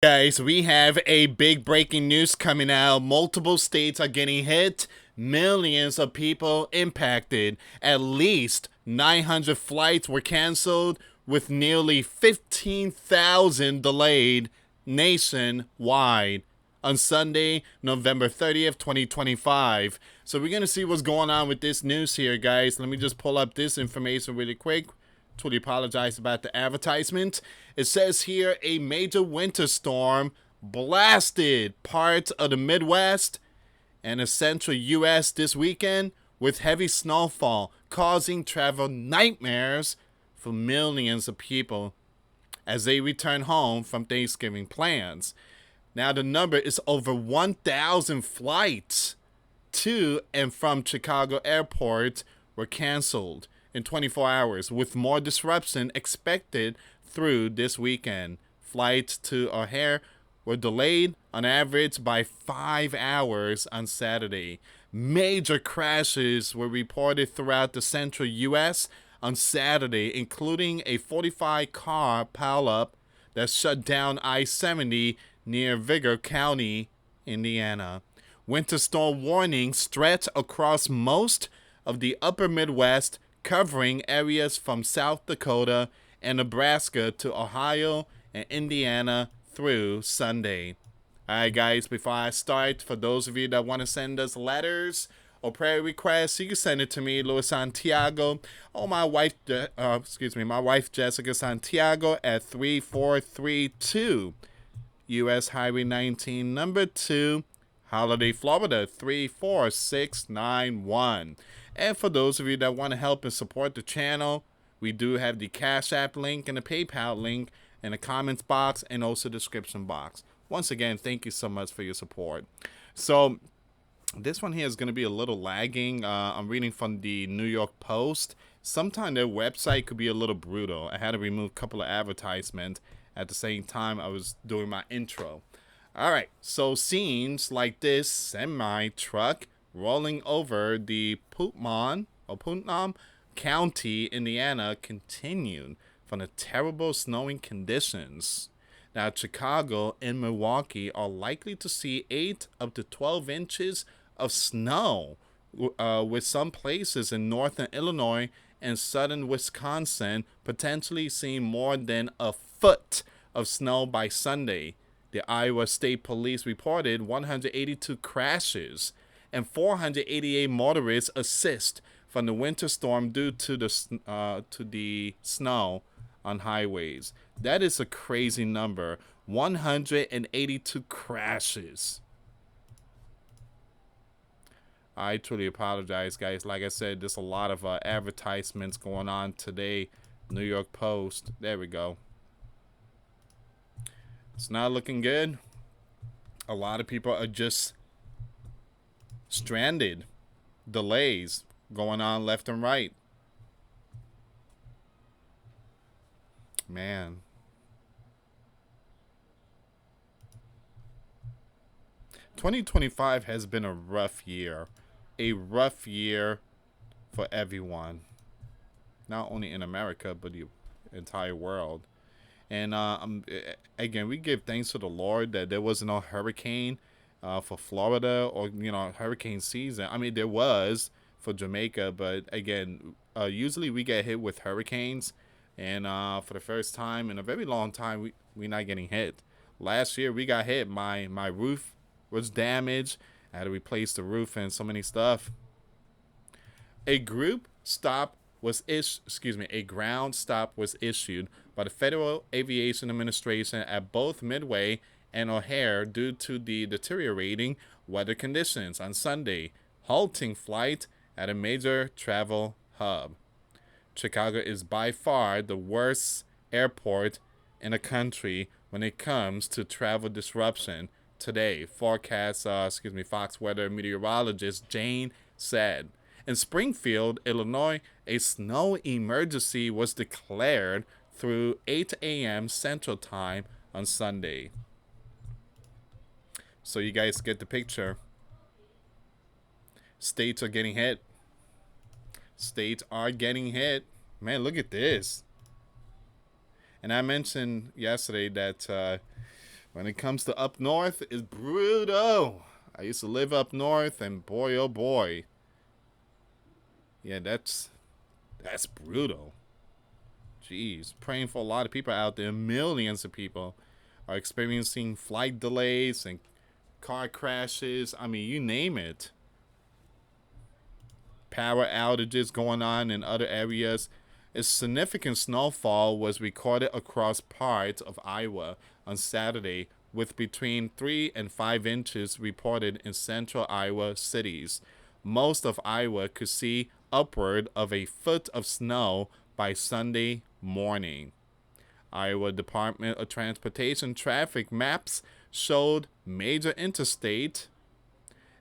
Guys, we have a big breaking news coming out. Multiple states are getting hit. Millions of people impacted. At least 900 flights were canceled, with nearly 15,000 delayed nationwide on Sunday, November 30th, 2025. So we're going to see what's going on with this news here, guys. Let me just pull up this information really quick. Truly apologize about the advertisement. It says here a major winter storm blasted parts of the Midwest and the central U.S. this weekend with heavy snowfall, causing travel nightmares for millions of people as they return home from Thanksgiving plans. Now, the number is over 1,000 flights to and from Chicago airport were canceled in 24 hours, with more disruption expected through this weekend. Flights to O'Hare were delayed on average by 5 hours on Saturday. Major crashes were reported throughout the central U.S. on Saturday, including a 45-car pileup that shut down I-70 near Vigor County, Indiana. Winter storm warnings stretch across most of the upper Midwest, covering areas from South Dakota and Nebraska to Ohio and Indiana through Sunday. Alright guys, before I start, for those of you that want to send us letters or prayer requests, you can send it to me, US Santiago, or my wife Jessica Santiago at 3432 US Highway 19, number 2, Holiday, Florida 34691. And for those of you that want to help and support the channel, we do have the Cash App link and the PayPal link in the comments box and also description box. Once again, thank you so much for your support. So this one here is going to be a little lagging. I'm reading from the New York Post. Sometimes their website could be a little brutal. I had to remove a couple of advertisements at the same time I was doing my intro. All right, so scenes like this semi-truck rolling over the Putnam County, Indiana, continued from the terrible snowing conditions. Now, Chicago and Milwaukee are likely to see 8 up to 12 inches of snow, with some places in northern Illinois and southern Wisconsin potentially seeing more than a foot of snow by Sunday. The Iowa State Police reported 182 crashes and 488 motorists assist from the winter storm due to the snow on highways. That is a crazy number. 182 crashes. I truly apologize, guys. Like I said, there's a lot of advertisements going on today. New York Post. There we go. It's not looking good. A lot of people are just stranded. Delays going on left and right. Man. "2025 has been a rough year. A rough year for everyone. Not only in America, but the entire world. And again, we give thanks to the Lord that there was no hurricane for Florida, or hurricane season. I mean, there was for Jamaica, but again, usually we get hit with hurricanes, and for the first time in a very long time, we're not getting hit. Last year we got hit. My roof was damaged. I had to replace the roof and so many stuff. A ground stop was issued by the Federal Aviation Administration at both Midway and O'Hare due to the deteriorating weather conditions on Sunday, halting flight at a major travel hub. Chicago is by far the worst airport in the country when it comes to travel disruption today, Fox weather meteorologist Jane said. In Springfield, Illinois, a snow emergency was declared through 8 a.m. Central Time on Sunday. So you guys get the picture. States are getting hit. States are getting hit. Man, look at this. And I mentioned yesterday that When it comes to up north, it's brutal. I used to live up north, and boy, oh boy, yeah, that's brutal. Jeez, praying for a lot of people out there. Millions of people are experiencing flight delays and car crashes. I mean, you name it. Power outages going on in other areas. A significant snowfall was recorded across parts of Iowa on Saturday, with between 3 and 5 inches reported in central Iowa cities. Most of Iowa could see upward of a foot of snow by Sunday morning. Iowa Department of Transportation traffic maps showed major interstate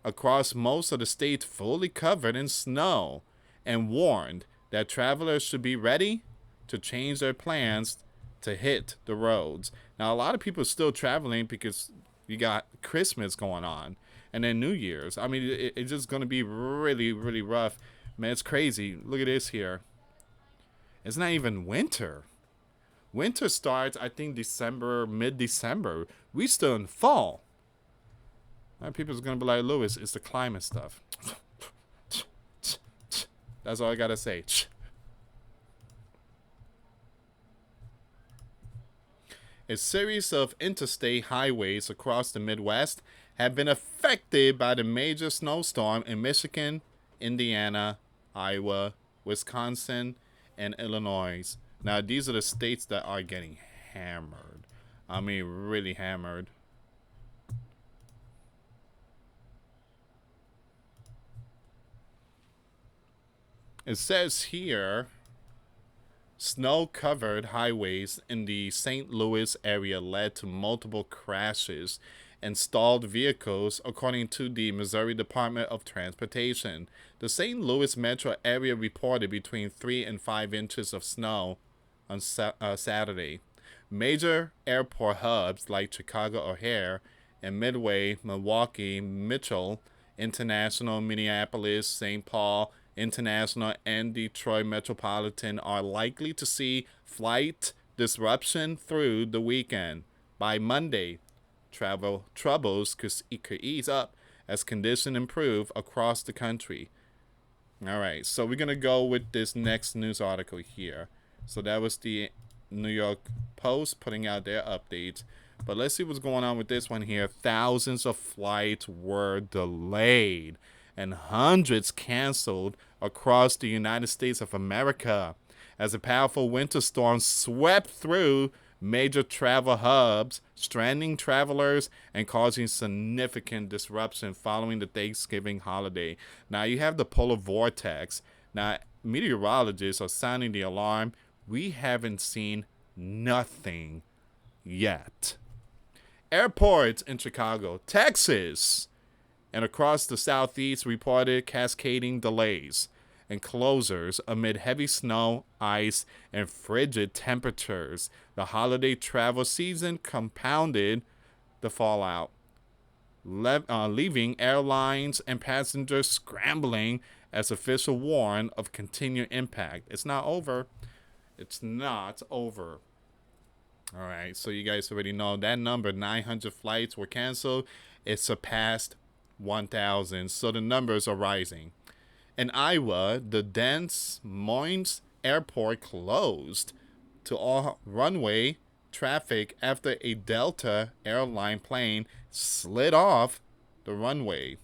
across most of the state fully covered in snow, and warned that travelers should be ready to change their plans to hit the roads. Now, a lot of people are still traveling because you got Christmas going on and then New Year's. I mean, it's just going to be really, really rough. Man, it's crazy. Look at this here. It's not even winter. Winter starts, I think, December, mid-December. We still in fall. And people's going to be like, Lewis, it's the climate stuff. That's all I got to say. A series of interstate highways across the Midwest have been affected by the major snowstorm in Michigan, Indiana, Iowa, Wisconsin, and Illinois. Now, these are the states that are getting hammered. I mean, really hammered. It says here, snow-covered highways in the St. Louis area led to multiple crashes and stalled vehicles, according to the Missouri Department of Transportation. The St. Louis metro area reported between 3 and 5 inches of snow on Saturday. Major airport hubs like Chicago O'Hare and Midway, Milwaukee, Mitchell International, Minneapolis, St. Paul International, and Detroit Metropolitan are likely to see flight disruption through the weekend. By Monday, travel troubles could ease up as conditions improve across the country. All right, so we're going to go with this next news article here. So that was the New York Post putting out their updates. But let's see what's going on with this one here. Thousands of flights were delayed and hundreds canceled across the United States of America as a powerful winter storm swept through major travel hubs, stranding travelers and causing significant disruption following the Thanksgiving holiday. Now, you have the polar vortex. Now, meteorologists are sounding the alarm. We haven't seen nothing yet. Airports in Chicago, Texas, and across the Southeast reported cascading delays and closures amid heavy snow, ice, and frigid temperatures. The holiday travel season compounded the fallout, leaving airlines and passengers scrambling as officials warn of continued impact. It's not over. It's not over. All right, so you guys already know that number, 900 flights were canceled. It surpassed 1,000, so the numbers are rising. In Iowa, the Des Moines airport closed to all runway traffic after a Delta airline plane slid off the runway.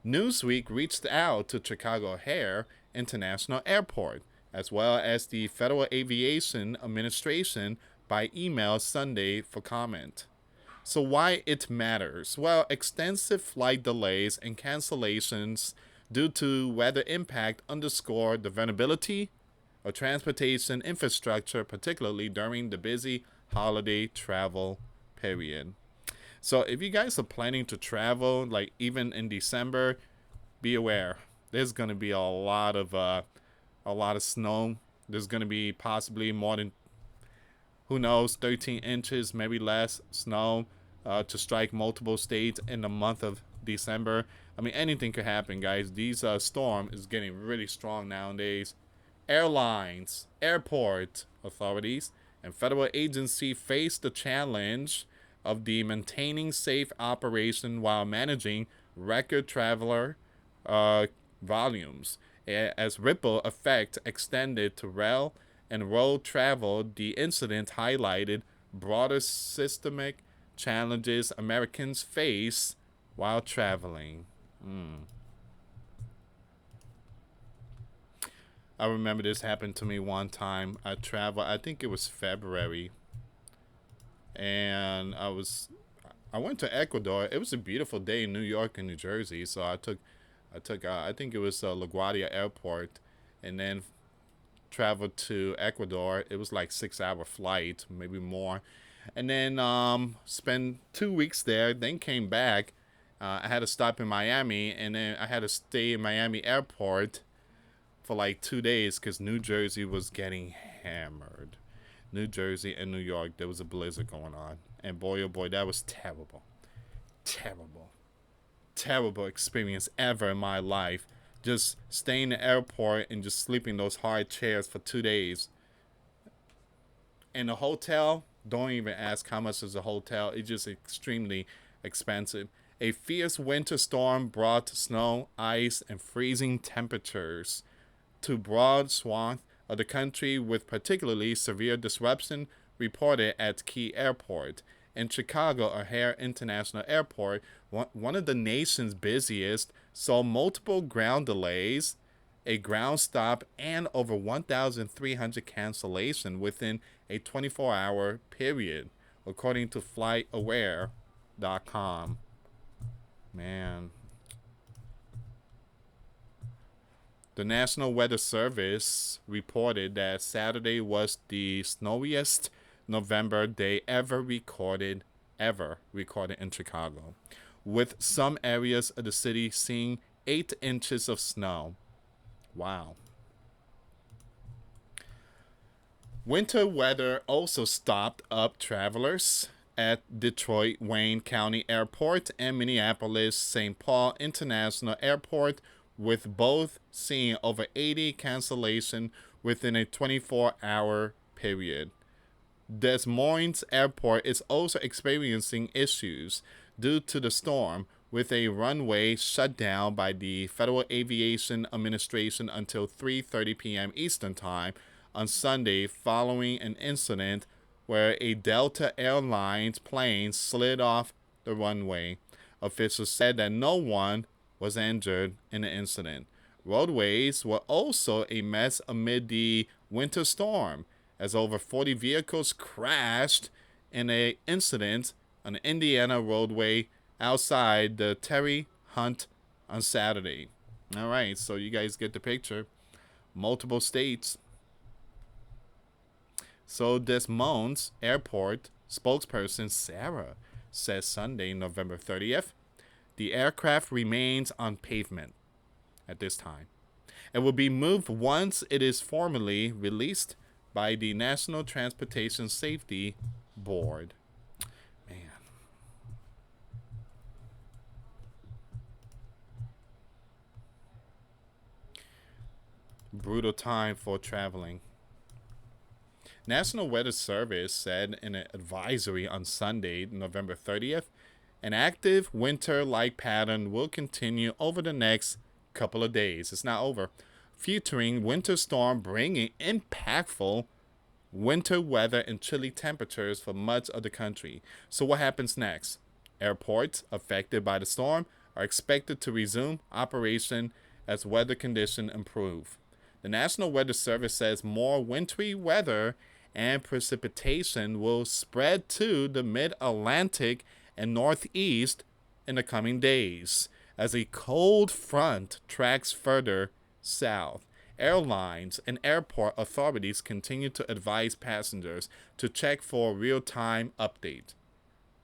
Newsweek reached out to Chicago O'Hare International Airport, as well as the Federal Aviation Administration, by email Sunday for comment. So why it matters? Well, extensive flight delays and cancellations due to weather impact underscore the vulnerability of transportation infrastructure, particularly during the busy holiday travel period. So if you guys are planning to travel, like even in December, be aware. There's going to be a lot of snow. There's going to be possibly more than, who knows, 13 inches, maybe less snow to strike multiple states in the month of December. I mean, anything could happen, guys. These storm is getting really strong nowadays. Airlines, airport authorities, and federal agency face the challenge of the maintaining safe operation while managing record traveler uh, volumes. As ripple effect extended to rail and road travel, the incident highlighted broader systemic challenges Americans face while traveling. I remember this happened to me one time. I traveled, I think it was February, and I went to Ecuador. It was a beautiful day in New York and New Jersey, so I took I think it was LaGuardia Airport, and then traveled to Ecuador. It was like 6 hour flight, maybe more, and then spent 2 weeks there. Then came back. I had to stop in Miami, and then I had to stay in Miami Airport for like 2 days because New Jersey was getting hammered. New Jersey and New York, there was a blizzard going on, and boy oh boy, that was terrible, terrible, terrible experience ever in my life. Just staying in the airport and just sleeping in those hard chairs for 2 days. And the hotel, don't even ask how much is a hotel. It's just extremely expensive. A fierce winter storm brought snow, ice, and freezing temperatures to broad swath of the country, with particularly severe disruption reported at key airport. In Chicago, O'Hare International Airport, one of the nation's busiest, saw multiple ground delays, a ground stop, and over 1,300 cancellations within a 24-hour period, according to FlightAware.com. Man. The National Weather Service reported that Saturday was the snowiest November day ever recorded in Chicago, with some areas of the city seeing 8 inches of snow. Wow. Winter weather also stopped up travelers at Detroit Wayne County Airport and Minneapolis St. Paul International Airport, with both seeing over 80 cancellation within a 24-hour period. Des Moines Airport is also experiencing issues due to the storm, with a runway shut down by the Federal Aviation Administration until 3:30 p.m. Eastern Time on Sunday, following an incident where a Delta Airlines plane slid off the runway. Officials said that no one was injured in the incident. Roadways were also a mess amid the winter storm, as over 40 vehicles crashed in an incident on the Indiana roadway outside the Terry Hunt on Saturday. All right, so you guys get the picture. Multiple states. So Des Moines Airport spokesperson Sarah says Sunday, November 30th, the aircraft remains on pavement at this time and will be moved once it is formally released by the National Transportation Safety Board. Man. Brutal time for traveling. National Weather Service said in an advisory on Sunday, November 30th, an active winter-like pattern will continue over the next couple of days. It's not over. Featuring winter storm bringing impactful winter weather and chilly temperatures for much of the country. So what happens next? Airports affected by the storm are expected to resume operation as weather conditions improve. The National Weather Service says more wintry weather and precipitation will spread to the mid-Atlantic and northeast in the coming days as a cold front tracks further south. Airlines and airport authorities continue to advise passengers to check for real-time update,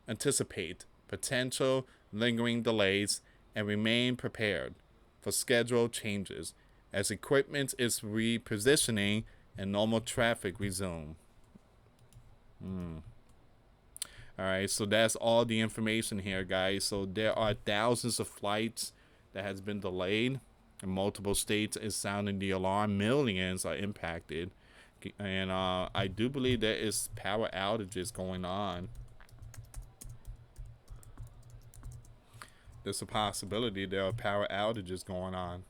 anticipate potential lingering delays, and remain prepared for schedule changes as equipment is repositioning and normal traffic resume. All right, so that's all the information here, guys. So there are thousands of flights that has been delayed. In multiple states is sounding the alarm. Millions are impacted. And I do believe there is power outages going on. There's a possibility there are power outages going on.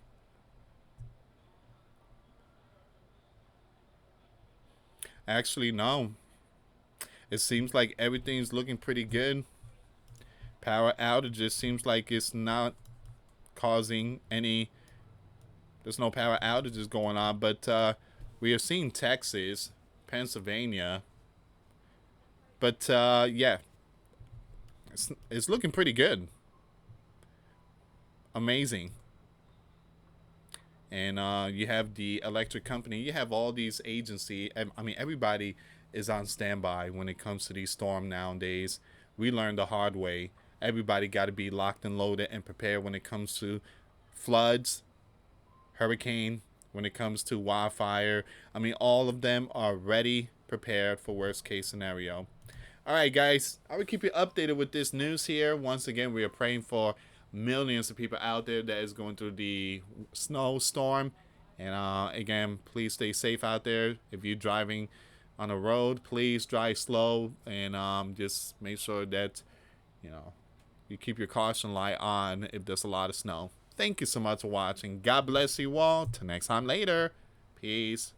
Actually, no. It seems like everything's looking pretty good. Power outages seems like it's not causing any. There's no power outages going on, but we have seen Texas, Pennsylvania. But yeah, it's looking pretty good. Amazing. And you have the electric company. You have all these agency. I mean, everybody is on standby when it comes to these storms nowadays. We learned the hard way. Everybody got to be locked and loaded and prepared when it comes to floods, hurricane, when it comes to wildfire. I mean, all of them are ready, prepared for worst case scenario. All right, guys, I will keep you updated with this news here. Once again, we are praying for millions of people out there that is going through the snowstorm. And again, please stay safe out there. If you're driving on the road, please drive slow and just make sure that you know you keep your caution light on if there's a lot of snow. Thank you so much for watching. God bless you all. Till next time later. Peace.